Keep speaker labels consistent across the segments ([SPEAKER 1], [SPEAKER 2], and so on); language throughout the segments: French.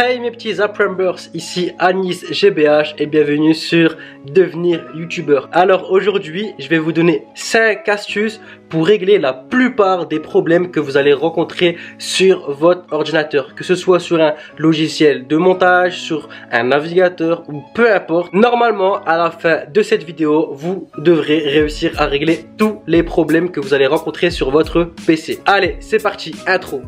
[SPEAKER 1] Hey mes petits Apprenbers, ici Anis GBH et bienvenue sur Devenir YouTubeur. Alors aujourd'hui, je vais vous donner 5 astuces pour régler la plupart des problèmes que vous allez rencontrer sur votre ordinateur. Que ce soit sur un logiciel de montage, sur un navigateur ou peu importe. Normalement, à la fin de cette vidéo, vous devrez réussir à régler tous les problèmes que vous allez rencontrer sur votre PC. Allez, c'est parti, intro.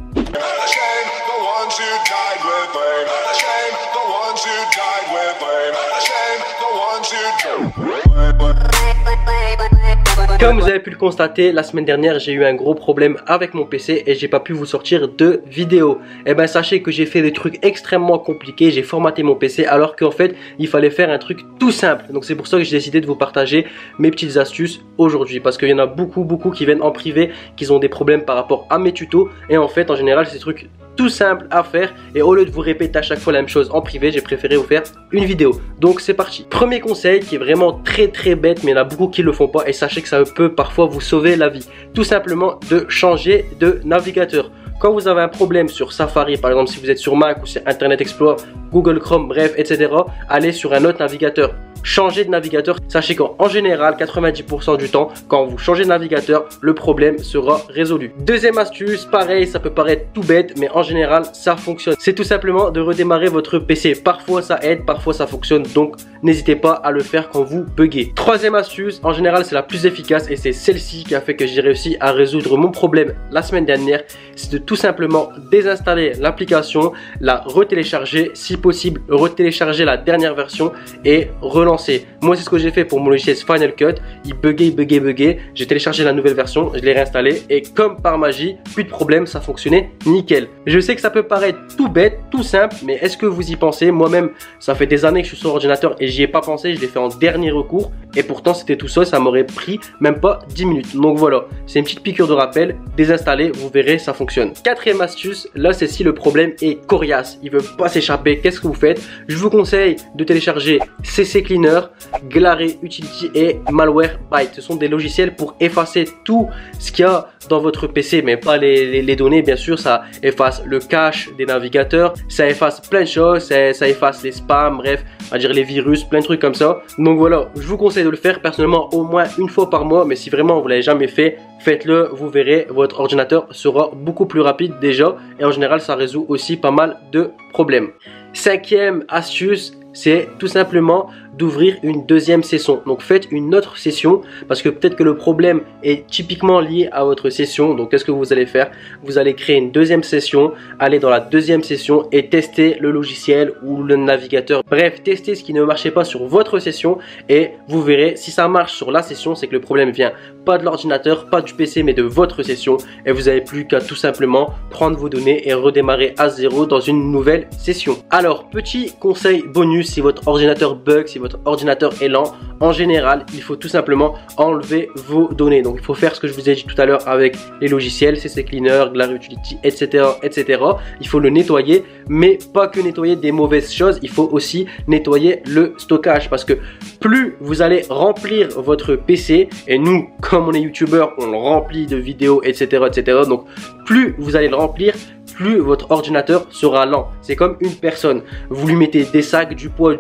[SPEAKER 1] Comme vous avez pu le constater, la semaine dernière j'ai eu un gros problème avec mon PC et j'ai pas pu vous sortir de vidéo. Et ben sachez que j'ai fait des trucs extrêmement compliqués, j'ai formaté mon PC alors qu'en fait il fallait faire un truc tout simple. Donc c'est pour ça que j'ai décidé de vous partager mes petites astuces aujourd'hui, parce qu'il y en a beaucoup qui viennent en privé, qui ont des problèmes par rapport à mes tutos, et en fait en général c'est des trucs tout simple à faire, et au lieu de vous répéter à chaque fois la même chose en privé, j'ai préféré vous faire une vidéo. Donc c'est parti. Premier conseil qui est vraiment très bête, mais il y en a beaucoup qui le font pas, et sachez que ça peut parfois vous sauver la vie. Tout simplement de changer de navigateur. Quand vous avez un problème sur Safari, par exemple si vous êtes sur Mac ou sur Internet Explorer, Google Chrome, bref, etc., allez sur un autre navigateur. Changer de navigateur. Sachez qu'en général, 90% du temps, quand vous changez de navigateur, le problème sera résolu. Deuxième astuce, pareil, ça peut paraître tout bête, mais en général, ça fonctionne. C'est tout simplement de redémarrer votre PC. Parfois, ça aide, parfois, ça fonctionne. Donc, n'hésitez pas à le faire quand vous buguez. Troisième astuce, en général, c'est la plus efficace et c'est celle-ci qui a fait que j'ai réussi à résoudre mon problème la semaine dernière. C'est de tout simplement désinstaller l'application, la retélécharger, si possible, retélécharger la dernière version et relancer. Moi c'est ce que j'ai fait pour mon logiciel Final Cut. Il buguait. J'ai téléchargé la nouvelle version, je l'ai réinstallé et comme par magie, plus de problème, ça fonctionnait nickel. Je sais que ça peut paraître tout bête, tout simple, mais est-ce que vous y pensez? Moi-même, ça fait des années que je suis sur ordinateur et j'y ai pas pensé, je l'ai fait en dernier recours et pourtant c'était tout seul, ça m'aurait pris même pas 10 minutes. Donc voilà, c'est une petite piqûre de rappel, désinstaller, vous verrez, ça fonctionne. Quatrième astuce, là c'est si le problème est coriace, il veut pas s'échapper, qu'est-ce que vous faites? Je vous conseille de télécharger CC Cleaner, Glare Utility et Malwarebytes. Ce sont des logiciels pour effacer tout ce qu'il y a dans votre PC, mais pas les données bien sûr. Ça efface le cache des navigateurs, ça efface plein de choses, ça efface les spams, bref, on va dire les virus, plein de trucs comme ça. Donc voilà, je vous conseille de le faire personnellement au moins une fois par mois, mais si vraiment vous l'avez jamais fait, faites-le, vous verrez, votre ordinateur sera beaucoup plus rapide déjà et en général ça résout aussi pas mal de problèmes. Cinquième astuce, c'est tout simplement d'ouvrir une deuxième session. Donc faites une autre session parce que peut-être que le problème est typiquement lié à votre session. Donc qu'est-ce que vous allez faire? Vous allez créer une deuxième session, aller dans la deuxième session et tester le logiciel ou le navigateur. Bref, testez ce qui ne marchait pas sur votre session et vous verrez si ça marche sur la session, c'est que le problème vient pas de l'ordinateur, pas du PC mais de votre session et vous n'avez plus qu'à tout simplement prendre vos données et redémarrer à zéro dans une nouvelle session. Alors petit conseil bonus, si votre ordinateur bug, si votre ordinateur est lent, en général il faut tout simplement enlever vos données. Donc il faut faire ce que je vous ai dit tout à l'heure avec les logiciels CC Cleaner, Glare Utility, etc. Il faut le nettoyer, mais pas que nettoyer des mauvaises choses, il faut aussi nettoyer le stockage, parce que plus vous allez remplir votre PC, et nous comme on est youtubeur on le remplit de vidéos, etc. Donc plus vous allez le remplir, plus votre ordinateur sera lent. C'est comme une personne, vous lui mettez des sacs, du poids,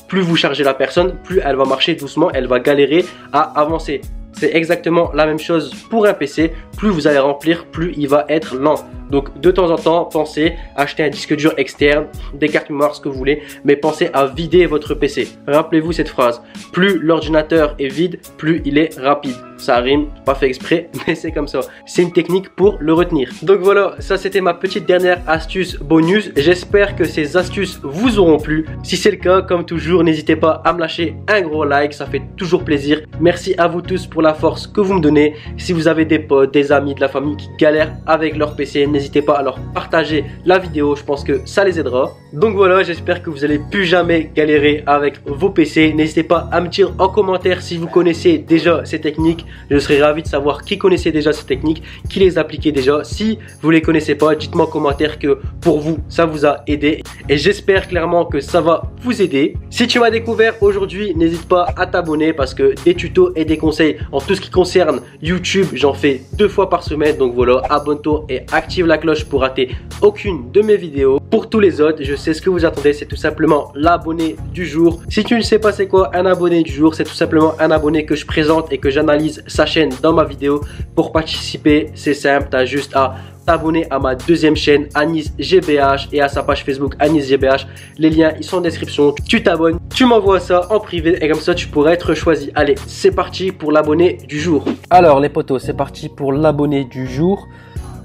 [SPEAKER 1] plus vous chargez la personne, plus elle va marcher doucement, elle va galérer à avancer. C'est exactement la même chose pour un PC, plus vous allez remplir, plus il va être lent. Donc de temps en temps, pensez à acheter un disque dur externe, des cartes mémoire, ce que vous voulez, mais pensez à vider votre PC. Rappelez-vous cette phrase, plus l'ordinateur est vide, plus il est rapide. Ça rime, pas fait exprès, mais c'est comme ça. C'est une technique pour le retenir. Donc voilà, ça c'était ma petite dernière astuce bonus. J'espère que ces astuces vous auront plu. Si c'est le cas, comme toujours, n'hésitez pas à me lâcher un gros like, ça fait toujours plaisir. Merci à vous tous pour la force que vous me donnez. Si vous avez des potes, des amis, de la famille qui galèrent avec leur PC, n'hésitez pas à leur partager la vidéo, je pense que ça les aidera. Donc voilà, j'espère que vous allez plus jamais galérer avec vos PC. N'hésitez pas à me dire en commentaire si vous connaissez déjà ces techniques. Je serais ravi de savoir qui connaissait déjà ces techniques, qui les appliquait déjà. Si vous les connaissez pas, dites-moi en commentaire que pour vous, ça vous a aidé. Et j'espère clairement que ça va vous aider. Si tu m'as découvert aujourd'hui, n'hésite pas à t'abonner parce que des tutos et des conseils en tout ce qui concerne YouTube, j'en fais 2 fois par semaine. Donc voilà, abonne-toi et active la cloche pour rater aucune de mes vidéos. Pour tous les autres, je sais ce que vous attendez, c'est tout simplement l'abonné du jour. Si tu ne sais pas c'est quoi un abonné du jour, c'est tout simplement un abonné que je présente et que j'analyse sa chaîne dans ma vidéo. Pour participer, c'est simple, tu as juste à t'abonner à ma deuxième chaîne Anis GBH et à sa page Facebook Anis GBH. Les liens ils sont en description. Tu t'abonnes, tu m'envoies ça en privé et comme ça tu pourrais être choisi. Allez, c'est parti pour l'abonné du jour. Alors les potos, c'est parti pour l'abonné du jour.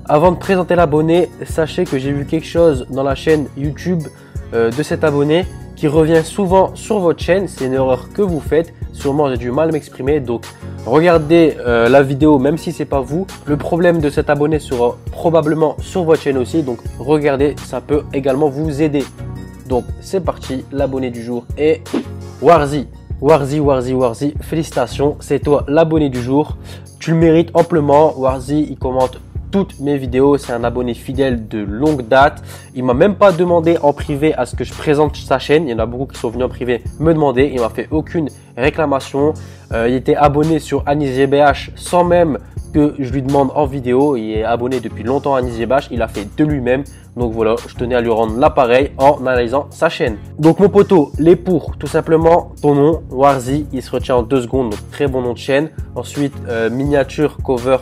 [SPEAKER 1] Avant de présenter l'abonné, sachez que j'ai vu quelque chose dans la chaîne YouTube de cet abonné qui revient souvent sur votre chaîne. C'est une erreur que vous faites. Sûrement j'ai du mal à m'exprimer. Donc regardez la vidéo même si c'est pas vous. Le problème de cet abonné sera probablement sur votre chaîne aussi. Donc regardez, ça peut également vous aider. Donc c'est parti, l'abonné du jour est Warzy. Warzy, félicitations, c'est toi l'abonné du jour. Tu le mérites amplement. Warzy, il commente toutes mes vidéos, c'est un abonné fidèle de longue date. Il m'a même pas demandé en privé à ce que je présente sa chaîne. Il y en a beaucoup qui sont venus en privé me demander. Il m'a fait aucune réclamation. Il était abonné sur Anis GBH sans même que je lui demande en vidéo. Il est abonné depuis longtemps à Anis GBH. Il a fait de lui-même. Donc voilà, je tenais à lui rendre l'appareil en analysant sa chaîne. Donc mon poteau, les pour, tout simplement ton nom, Warzy, il se retient en 2 secondes. Donc très bon nom de chaîne. Ensuite, miniature, cover.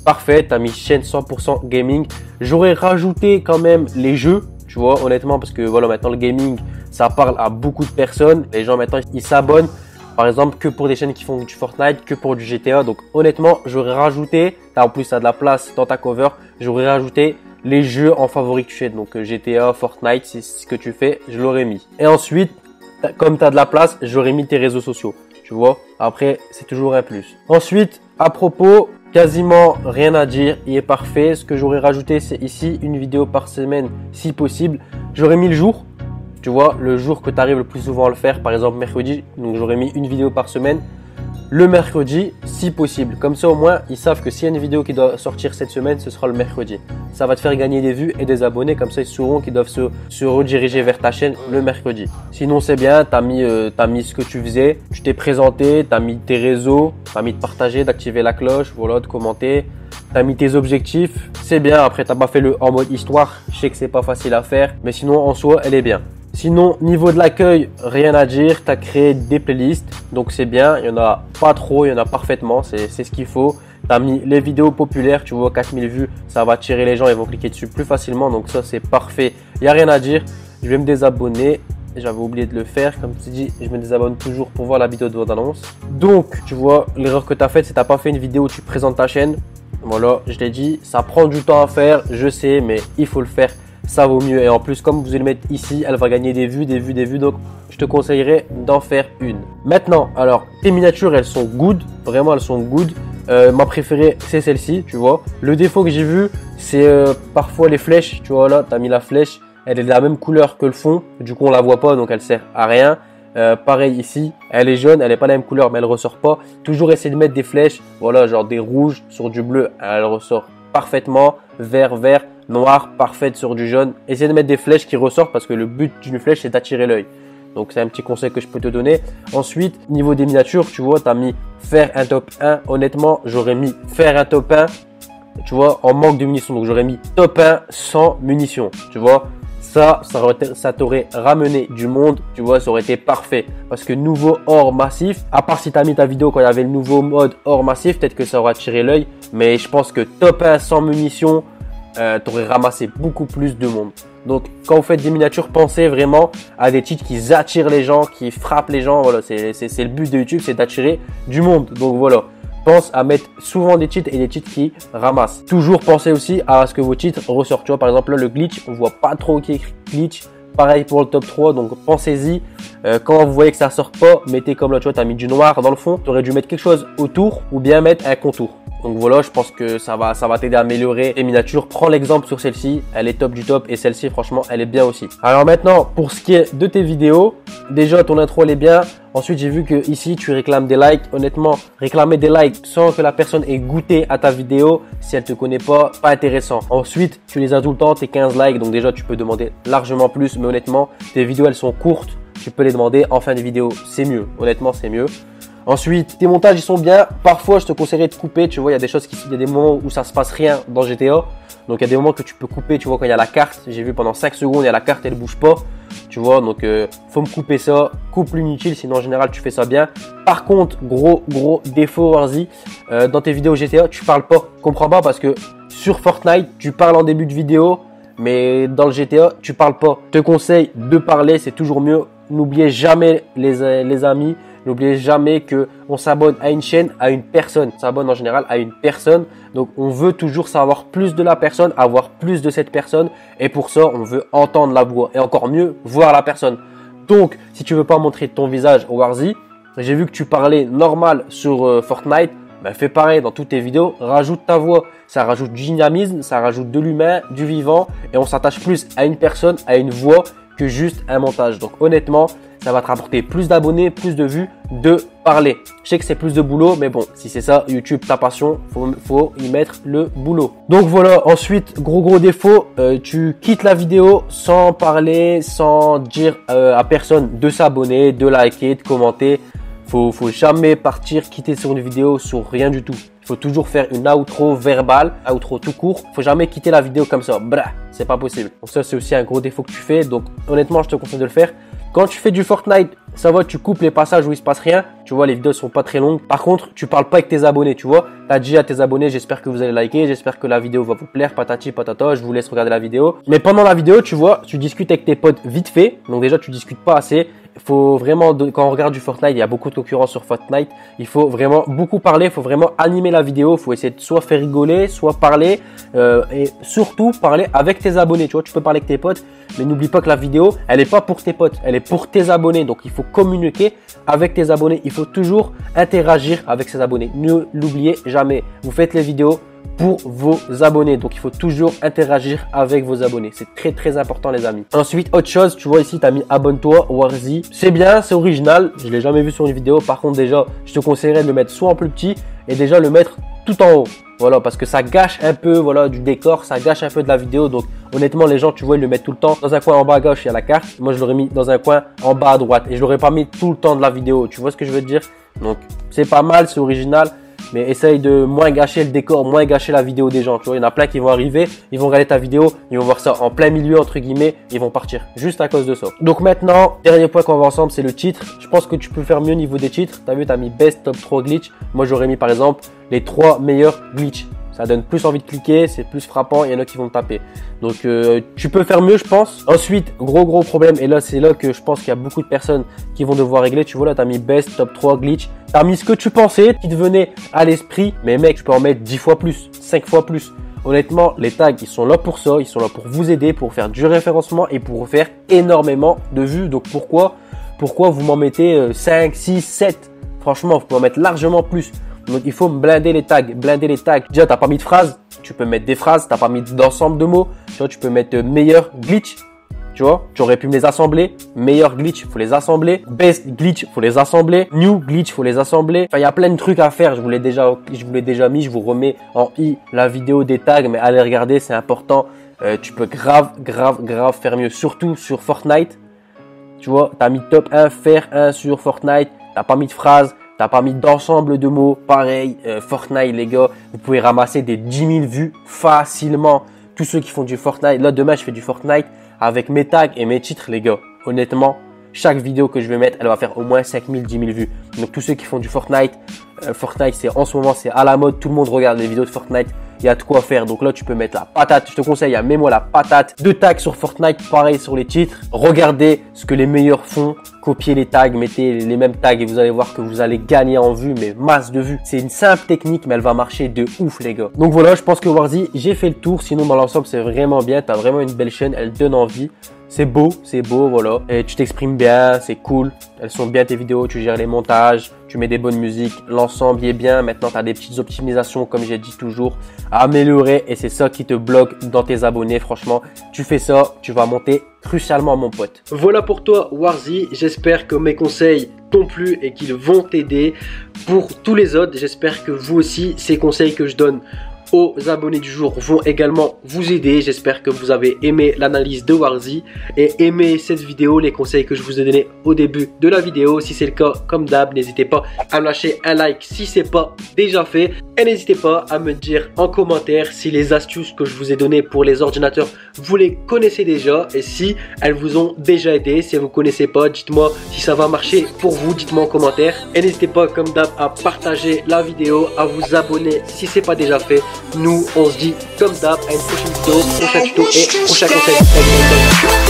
[SPEAKER 1] Parfait, tu as mis chaîne 100% gaming. J'aurais rajouté quand même les jeux, tu vois, honnêtement, parce que voilà, maintenant le gaming, ça parle à beaucoup de personnes. Les gens maintenant, ils s'abonnent, par exemple, que pour des chaînes qui font du Fortnite, que pour du GTA. Donc honnêtement, j'aurais rajouté, en plus tu as de la place dans ta cover, j'aurais rajouté les jeux en favori que tu fais. Donc GTA, Fortnite, c'est ce que tu fais, je l'aurais mis. Et ensuite, comme tu as de la place, j'aurais mis tes réseaux sociaux, tu vois. Après, c'est toujours un plus. Ensuite, à propos, quasiment rien à dire, il est parfait. Ce que j'aurais rajouté, c'est ici une vidéo par semaine si possible. J'aurais mis le jour, tu vois, le jour que tu arrives le plus souvent à le faire, par exemple mercredi. Donc j'aurais mis une vidéo par semaine le mercredi si possible. Comme ça au moins, ils savent que s'il y a une vidéo qui doit sortir cette semaine, ce sera le mercredi. Ça va te faire gagner des vues et des abonnés. Comme ça, ils sauront qu'ils doivent se rediriger vers ta chaîne le mercredi. Sinon, c'est bien, tu as mis ce que tu faisais, tu t'es présenté, tu as mis tes réseaux, tu as mis de partager, d'activer la cloche, voilà, de commenter. Tu as mis tes objectifs, c'est bien. Après, tu n'as pas fait le en mode histoire. Je sais que c'est pas facile à faire, mais sinon, en soi, elle est bien. Sinon, niveau de l'accueil, rien à dire. Tu as créé des playlists, donc c'est bien. Il n'y en a pas trop, il y en a parfaitement. C'est ce qu'il faut. Tu as mis les vidéos populaires, tu vois, 4000 vues. Ça va attirer les gens, ils vont cliquer dessus plus facilement. Donc ça, c'est parfait. Il n'y a rien à dire. Je vais me désabonner. J'avais oublié de le faire. Comme tu dis, je me désabonne toujours pour voir la vidéo de votre annonce. Donc, tu vois, l'erreur que tu as faite, c'est que tu n'as pas fait une vidéo où tu présentes ta chaîne. Voilà, je l'ai dit. Ça prend du temps à faire, je sais, mais il faut le faire. Ça vaut mieux. Et en plus, comme vous allez le mettre ici, elle va gagner des vues. Donc, je te conseillerais d'en faire une. Maintenant, alors, tes miniatures, elles sont good. Vraiment, elles sont good. Ma préférée, c'est celle-ci, tu vois. Le défaut que j'ai vu, c'est parfois les flèches. Tu vois, là, tu as mis la flèche. Elle est de la même couleur que le fond. Du coup, on la voit pas, donc elle sert à rien. Pareil ici, elle est jaune, elle n'est pas la même couleur, mais elle ressort pas. Toujours essayer de mettre des flèches. Voilà, genre des rouges sur du bleu. Elle ressort parfaitement. Vert, noir, parfaite sur du jaune. Essayez de mettre des flèches qui ressortent parce que le but d'une flèche, c'est d'attirer l'œil. Donc, c'est un petit conseil que je peux te donner. Ensuite, niveau des miniatures, tu vois, tu as mis faire un top 1. Honnêtement, j'aurais mis faire un top 1, tu vois, en manque de munitions. Donc, j'aurais mis top 1 sans munitions, tu vois. Ça t'aurait ramené du monde, tu vois, ça aurait été parfait. Parce que nouveau or massif, à part si tu as mis ta vidéo quand il y avait le nouveau mode or massif, peut-être que ça aurait attiré l'œil. Mais je pense que top 1 sans munitions, tu aurais ramassé beaucoup plus de monde. Donc, quand vous faites des miniatures, pensez vraiment à des cheats qui attirent les gens, qui frappent les gens. Voilà, c'est le but de YouTube, c'est d'attirer du monde. Donc voilà, pense à mettre souvent des cheats et des cheats qui ramassent. Toujours pensez aussi à ce que vos cheats ressortent. Tu vois, par exemple, là, le glitch, on voit pas trop qui est écrit glitch. Pareil pour le top 3, donc pensez-y. Quand vous voyez que ça sort pas, mettez comme là, tu vois, tu as mis du noir dans le fond. Tu aurais dû mettre quelque chose autour ou bien mettre un contour.
[SPEAKER 2] Donc voilà, je pense que ça va t'aider à améliorer tes miniatures. Prends l'exemple sur celle-ci, elle est top du top et celle-ci franchement elle est bien aussi. Alors maintenant pour ce qui est de tes vidéos, déjà ton intro elle est bien. Ensuite j'ai vu que ici tu réclames des likes. Honnêtement, réclamer des likes sans que la personne ait goûté à ta vidéo, si elle te connaît pas intéressant. Ensuite tu les as tout le temps, tes 15 likes, donc déjà tu peux demander largement plus, mais honnêtement tes vidéos elles sont courtes, tu peux les demander en fin de vidéo, c'est mieux, honnêtement c'est mieux. Ensuite, tes montages ils sont bien. Parfois, je te conseillerais de couper. Tu vois, il y a des moments où ça se passe rien dans GTA. Donc, il y a des moments que tu peux couper. Tu vois, quand il y a la carte, j'ai vu pendant 5 secondes, il y a la carte, elle bouge pas. Tu vois, donc faut me couper ça. Coupe l'inutile, sinon en général, tu fais ça bien. Par contre, gros défaut, Warzy, dans tes vidéos GTA, tu parles pas. Comprends pas parce que sur Fortnite, tu parles en début de vidéo, mais dans le GTA, tu parles pas. Je te conseille de parler, c'est toujours mieux. N'oubliez jamais les amis. N'oubliez jamais que on s'abonne à une chaîne, à une personne. On s'abonne en général à une personne. Donc, on veut toujours savoir plus de la personne, avoir plus de cette personne. Et pour ça, on veut entendre la voix. Et encore mieux, voir la personne. Donc, si tu veux pas montrer ton visage au Warzy, j'ai vu que tu parlais normal sur Fortnite. Ben, fais pareil dans toutes tes vidéos. Rajoute ta voix. Ça rajoute du dynamisme, ça rajoute de l'humain, du vivant. Et on s'attache plus à une personne, à une voix que juste un montage. Donc, honnêtement, ça va te rapporter plus d'abonnés, plus de vues, de parler. Je sais que c'est plus de boulot, mais bon, si c'est ça, YouTube, ta passion, faut y mettre le boulot. Donc voilà, ensuite, gros défaut, tu quittes la vidéo sans parler, sans dire à personne de s'abonner, de liker, de commenter. Faut jamais partir, quitter sur une vidéo sur rien du tout. Il faut toujours faire une outro verbale, outro tout court. Faut jamais quitter la vidéo comme ça. Brah, c'est pas possible. Donc ça, c'est aussi un gros défaut que tu fais. Donc honnêtement, je te conseille de le faire. Quand tu fais du Fortnite, ça va, tu coupes les passages où il se passe rien. Tu vois, les vidéos sont pas très longues. Par contre, tu parles pas avec tes abonnés, tu vois. Tu as dit à tes abonnés, j'espère que vous allez liker, j'espère que la vidéo va vous plaire, patati patata, je vous laisse regarder la vidéo. Mais pendant la vidéo, tu vois, tu discutes avec tes potes vite fait. Donc déjà, tu discutes pas assez. Faut vraiment, quand on regarde du Fortnite, il y a beaucoup de concurrence sur Fortnite. Il faut vraiment beaucoup parler, il faut vraiment animer la vidéo. Il faut essayer de soit faire rigoler, soit parler. Et surtout, parler avec tes abonnés. Tu vois, tu peux parler avec tes potes, mais n'oublie pas que la vidéo, elle est pas pour tes potes, elle est pour tes abonnés. Donc, il faut communiquer avec tes abonnés. Il faut toujours interagir avec ses abonnés. Ne l'oubliez jamais. Vous faites les vidéos pour vos abonnés. Donc, il faut toujours interagir avec vos abonnés. C'est très important, les amis. Ensuite, autre chose, tu vois ici, tu as mis abonne-toi, Warzy. C'est bien, c'est original. Je l'ai jamais vu sur une vidéo. Par contre, déjà, je te conseillerais de le mettre soit en plus petit et déjà le mettre tout en haut. Voilà, parce que ça gâche un peu, voilà, du décor, ça gâche un peu de la vidéo. Donc, honnêtement, les gens, tu vois, ils le mettent tout le temps. Dans un coin en bas à gauche, il y a la carte. Moi, je l'aurais mis dans un coin en bas à droite. Et je l'aurais pas mis tout le temps de la vidéo. Tu vois ce que je veux dire? Donc, c'est pas mal, c'est original. Mais essaye de moins gâcher le décor, moins gâcher la vidéo des gens. Tu vois, il y en a plein qui vont arriver, ils vont regarder ta vidéo, ils vont voir ça en plein milieu, entre guillemets, ils vont partir juste à cause de ça. Donc maintenant, dernier point qu'on va ensemble, c'est le titre. Je pense que tu peux faire mieux au niveau des titres. Tu as vu, tu as mis Best Top 3 Glitch. Moi, j'aurais mis par exemple les 3 meilleurs glitch. Ça donne plus envie de cliquer, c'est plus frappant, il y en a qui vont te taper. Donc tu peux faire mieux, je pense. Ensuite, gros problème, et là c'est là que je pense qu'il y a beaucoup de personnes qui vont devoir régler. Tu vois là, tu as mis Best Top 3 Glitch. Tu as mis ce que tu pensais, qui te venait à l'esprit. Mais mec, je peux en mettre 10 fois plus, 5 fois plus. Honnêtement, les tags, ils sont là pour ça. Ils sont là pour vous aider, pour faire du référencement et pour faire énormément de vues. Donc pourquoi vous m'en mettez 5, 6, 7? Franchement, vous pouvez en mettre largement plus. Donc, il faut blinder les tags, Déjà, t'as pas mis de phrases, tu peux mettre des phrases, t'as pas mis d'ensemble de mots. Tu vois, tu peux mettre meilleur glitch. Tu vois, tu aurais pu me les assembler. Meilleur glitch, faut les assembler. Best glitch, faut les assembler. New glitch, faut les assembler. Enfin, il y a plein de trucs à faire. Je vous l'ai déjà mis. Je vous remets en i la vidéo des tags, mais allez regarder, c'est important. Tu peux grave faire mieux, surtout sur Fortnite. Tu vois, t'as mis top 1, faire 1 sur Fortnite. T'as pas mis de phrases. T'as pas mis d'ensemble de mots. Pareil, Fortnite, les gars, vous pouvez ramasser des 10 000 vues facilement. Tous ceux qui font du Fortnite. Là, demain, je fais du Fortnite avec mes tags et mes titres, les gars. Honnêtement, chaque vidéo que je vais mettre, elle va faire au moins 5 000, 10 000 vues. Donc, tous ceux qui font du Fortnite, Fortnite, c'est en ce moment, c'est à la mode. Tout le monde regarde les vidéos de Fortnite. Il y a de quoi faire. Donc là, tu peux mettre la patate. Je te conseille, mets-moi la patate. 2 tags sur Fortnite, pareil sur les titres. Regardez ce que les meilleurs font. Copiez les tags, mettez les mêmes tags et vous allez voir que vous allez gagner en vues, mais masse de vues. C'est une simple technique, mais elle va marcher de ouf, les gars. Donc voilà, je pense que Warzy, j'ai fait le tour. Sinon, dans l'ensemble, c'est vraiment bien. Tu as vraiment une belle chaîne. Elle donne envie. c'est beau, voilà. Et tu t'exprimes bien, c'est cool. Elles sont bien tes vidéos, tu gères les montages, tu mets des bonnes musiques, l'ensemble y est bien. Maintenant, tu as des petites optimisations, comme j'ai dit toujours, à améliorer et c'est ça qui te bloque dans tes abonnés. Franchement, tu fais ça, tu vas monter crucialement, mon pote.
[SPEAKER 1] Voilà pour toi, Warzy. J'espère que mes conseils t'ont plu et qu'ils vont t'aider. Pour tous les autres, j'espère que vous aussi, ces conseils que je donne aux abonnés du jour vont également vous aider. J'espère que vous avez aimé l'analyse de Warzy et aimé cette vidéo, les conseils que je vous ai donnés au début de la vidéo. Si c'est le cas, comme d'hab, n'hésitez pas à me lâcher un like si c'est pas déjà fait. Et n'hésitez pas à me dire en commentaire si les astuces que je vous ai données pour les ordinateurs, vous les connaissez déjà et si elles vous ont déjà aidé. Si vous ne connaissez pas, dites-moi si ça va marcher pour vous, dites-moi en commentaire. Et n'hésitez pas, comme d'hab, à partager la vidéo, à vous abonner si ce n'est pas déjà fait. Nous, on se dit comme d'hab à une prochaine vidéo, prochain tuto et prochain conseil.